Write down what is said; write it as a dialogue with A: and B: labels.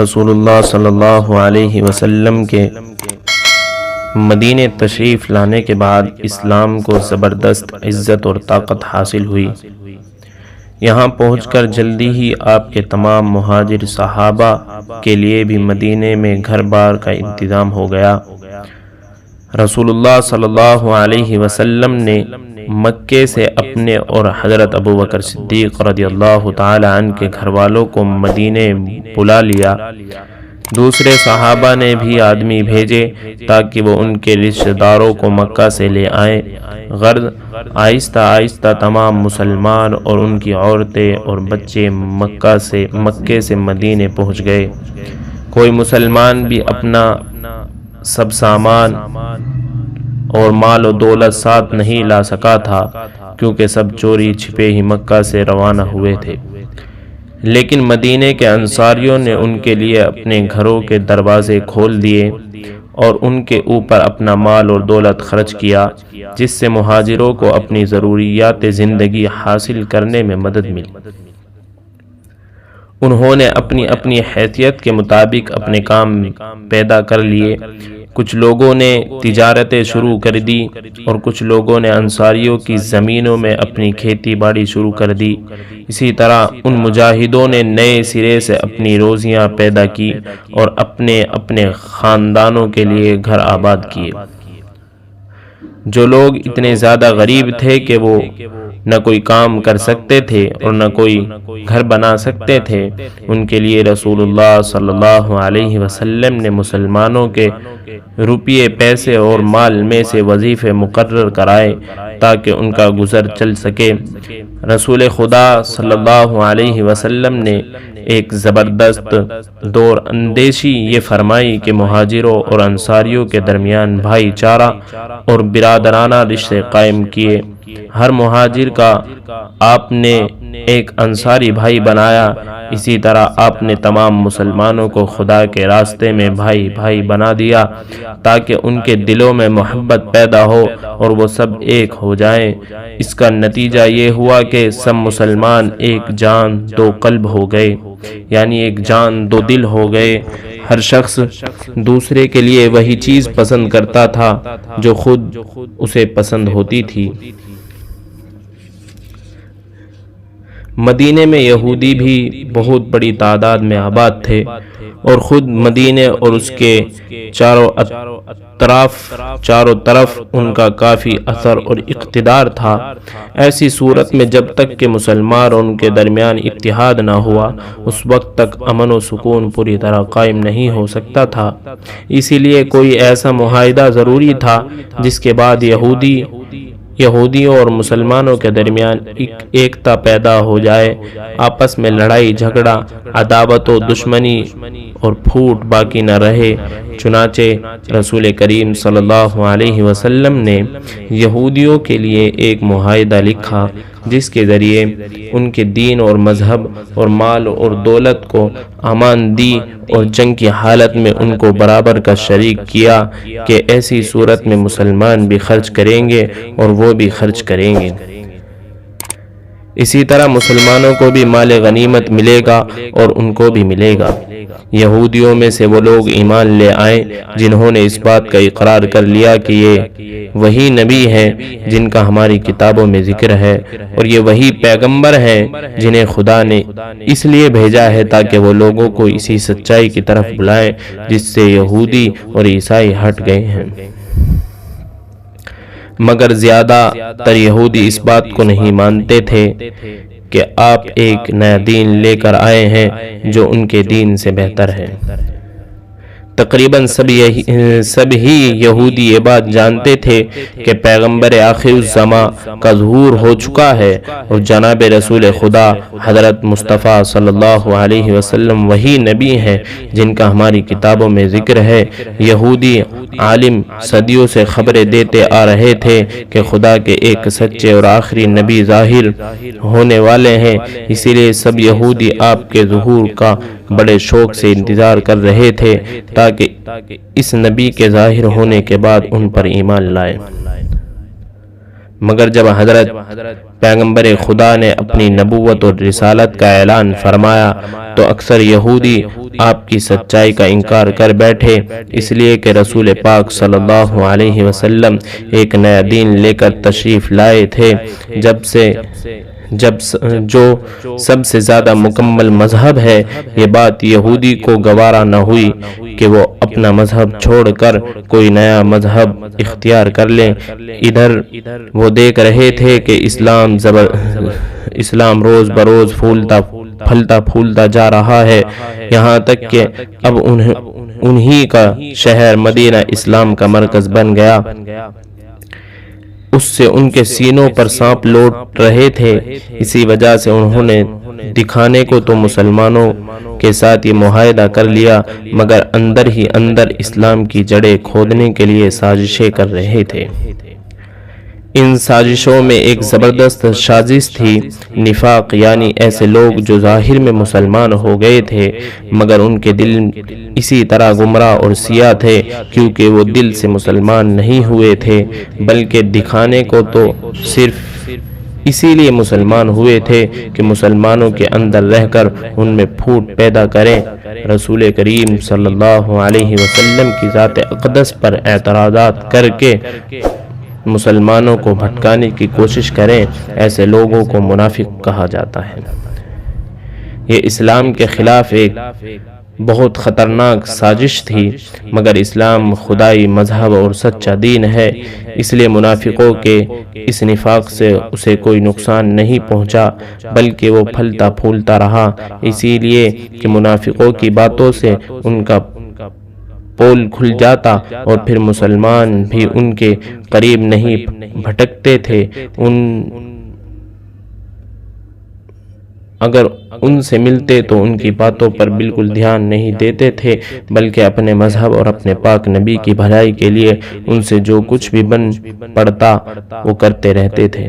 A: رسول اللہ صلی اللہ علیہ وسلم کے مدینے تشریف لانے کے بعد اسلام کو زبردست عزت اور طاقت حاصل ہوئی۔ یہاں پہنچ کر جلدی ہی آپ کے تمام مہاجر صحابہ کے لیے بھی مدینے میں گھر بار کا انتظام ہو گیا۔ رسول اللہ صلی اللہ علیہ وسلم نے مکے سے اپنے اور حضرت ابوبکر صدیق رضی اللہ تعالی عنہ کے گھر والوں کو مدینے بلا لیا۔ دوسرے صحابہ نے بھی آدمی بھیجے تاکہ وہ ان کے رشتہ داروں کو مکہ سے لے آئیں۔ غرض آہستہ آہستہ تمام مسلمان اور ان کی عورتیں اور بچے مکے سے مدینے پہنچ گئے۔ کوئی مسلمان بھی اپنا سب سامان اور مال و دولت ساتھ نہیں لا سکا تھا، کیونکہ سب چوری چھپے ہی مکہ سے روانہ ہوئے تھے۔ لیکن مدینے کے انصاریوں نے ان کے لیے اپنے گھروں کے دروازے کھول دیے اور ان کے اوپر اپنا مال اور دولت خرچ کیا، جس سے مہاجروں کو اپنی ضروریات زندگی حاصل کرنے میں مدد ملی۔ انہوں نے اپنی اپنی حیثیت کے مطابق اپنے کام پیدا کر لیے۔ کچھ لوگوں نے تجارتیں شروع کر دی اور کچھ لوگوں نے انصاریوں کی زمینوں میں اپنی کھیتی باڑی شروع کر دی۔ اسی طرح ان مجاہدوں نے نئے سرے سے اپنی روزیاں پیدا کی اور اپنے اپنے خاندانوں کے لیے گھر آباد کیے۔ جو لوگ اتنے زیادہ غریب تھے کہ وہ نہ کوئی کام کر سکتے تھے اور نہ کوئی گھر بنا سکتے تھے، ان کے لیے رسول اللہ صلی اللہ علیہ وسلم نے مسلمانوں کے روپیے، پیسے اور مال میں سے وظیفے مقرر کرائے تاکہ ان کا گزر چل سکے۔ رسول خدا صلی اللہ علیہ وسلم نے ایک زبردست دور اندیشی یہ فرمائی کہ مہاجروں اور انصاریوں کے درمیان بھائی چارہ اور برادرانہ رشتے قائم کیے۔ ہر مہاجر کا آپ نے ایک انصاری بھائی بنایا۔ اسی طرح آپ نے تمام مسلمانوں کو خدا کے راستے میں بھائی بھائی بنا دیا تاکہ ان کے دلوں میں محبت پیدا ہو اور وہ سب ایک ہو جائیں۔ اس کا نتیجہ یہ ہوا کہ سب مسلمان ایک جان دو قلب ہو گئے، یعنی ایک جان دو دل ہو گئے۔ ہر شخص دوسرے کے لیے وہی چیز پسند کرتا تھا جو خود اسے پسند ہوتی تھی۔ مدینے میں یہودی بھی بہت بڑی تعداد میں آباد تھے اور خود مدینے اور اس کے چاروں طرف ان کا کافی اثر اور اقتدار تھا۔ ایسی صورت میں جب تک کہ مسلمان اور ان کے درمیان اتحاد نہ ہوا، اس وقت تک امن و سکون پوری طرح قائم نہیں ہو سکتا تھا۔ اسی لیے کوئی ایسا معاہدہ ضروری تھا جس کے بعد یہودیوں اور مسلمانوں کے درمیان ایکتا پیدا ہو جائے، آپس میں لڑائی جھگڑا، عداوت و دشمنی اور پھوٹ باقی نہ رہے۔ چنانچہ رسول کریم صلی اللہ علیہ وسلم نے یہودیوں کے لیے ایک معاہدہ لکھا جس کے ذریعے ان کے دین اور مذہب اور مال اور دولت کو امان دی اور جنگ کی حالت میں ان کو برابر کا شریک کیا کہ ایسی صورت میں مسلمان بھی خرچ کریں گے اور وہ بھی خرچ کریں گے۔ اسی طرح مسلمانوں کو بھی مال غنیمت ملے گا اور ان کو بھی ملے گا۔ یہودیوں میں سے وہ لوگ ایمان لے آئے جنہوں نے اس بات کا اقرار کر لیا کہ یہ وہی نبی ہیں جن کا ہماری کتابوں میں ذکر ہے، اور یہ وہی پیغمبر ہیں جنہیں خدا نے اس لیے بھیجا ہے تاکہ وہ لوگوں کو اسی سچائی کی طرف بلائیں جس سے یہودی اور عیسائی ہٹ گئے ہیں۔ مگر زیادہ تر یہودی اس بات کو نہیں مانتے تھے کہ آپ ایک نیا دین لے کر آئے ہیں جو ان کے دین سے بہتر ہے۔ تقریباً سب ہی یہودی یہ بات جانتے تھے کہ پیغمبر آخر الزماں کا ظہور ہو چکا ہے اور جناب رسول خدا حضرت مصطفیٰ صلی اللہ علیہ وسلم وہی نبی ہیں جن کا ہماری کتابوں میں ذکر ہے۔ یہودی عالم صدیوں سے خبریں دیتے آ رہے تھے کہ خدا کے ایک سچے اور آخری نبی ظاہر ہونے والے ہیں، اسی لیے سب یہودی آپ کے ظہور کا بڑے شوق سے انتظار کر رہے تھے تاکہ اس نبی کے ظاہر ہونے کے بعد ان پر ایمان لائے۔ مگر جب حضرت پیغمبر خدا نے اپنی نبوت اور رسالت کا اعلان فرمایا تو اکثر یہودی آپ کی سچائی کا انکار کر بیٹھے، اس لیے کہ رسول پاک صلی اللہ علیہ وسلم ایک نیا دین لے کر تشریف لائے تھے، جو سب سے زیادہ مکمل مذہب ہے۔ یہ بات یہودی کو گوارا نہ ہوئی کہ وہ اپنا مذہب چھوڑ کر کوئی نیا مذہب اختیار کر لیں۔ ادھر وہ دیکھ رہے تھے کہ اسلام روز بروز پھلتا پھولتا جا رہا ہے، یہاں تک کہ اب انہی کا شہر مدینہ اسلام کا مرکز بن گیا۔ اس سے ان کے سینوں پر سانپ لوٹ رہے تھے، اسی وجہ سے انہوں نے دکھانے کو تو مسلمانوں کے ساتھ یہ معاہدہ کر لیا، مگر اندر ہی اندر اسلام کی جڑیں کھودنے کے لیے سازشیں کر رہے تھے۔ ان سازشوں میں ایک زبردست سازش تھی نفاق، یعنی ایسے لوگ جو ظاہر میں مسلمان ہو گئے تھے مگر ان کے دل اسی طرح گمراہ اور سیاہ تھے، کیونکہ وہ دل سے مسلمان نہیں ہوئے تھے بلکہ دکھانے کو تو صرف اسی لیے مسلمان ہوئے تھے کہ مسلمانوں کے اندر رہ کر ان میں پھوٹ پیدا کریں، رسول کریم صلی اللہ علیہ وسلم کی ذات اقدس پر اعتراضات کر کے مسلمانوں کو بھٹکانے کی کوشش کریں۔ ایسے لوگوں کو منافق کہا جاتا ہے۔ یہ اسلام کے خلاف ایک بہت خطرناک سازش تھی، مگر اسلام خدائی مذہب اور سچا دین ہے، اس لیے منافقوں کے اس نفاق سے اسے کوئی نقصان نہیں پہنچا بلکہ وہ پھلتا پھولتا رہا، اسی لیے کہ منافقوں کی باتوں سے ان کا پول کھل جاتا اور پھر مسلمان بھی ان کے قریب نہیں بھٹکتے تھے، اگر ان سے ملتے تو ان کی باتوں پر بالکل دھیان نہیں دیتے تھے بلکہ اپنے مذہب اور اپنے پاک نبی کی بھلائی کے لیے ان سے جو کچھ بھی بن پڑتا وہ کرتے رہتے تھے۔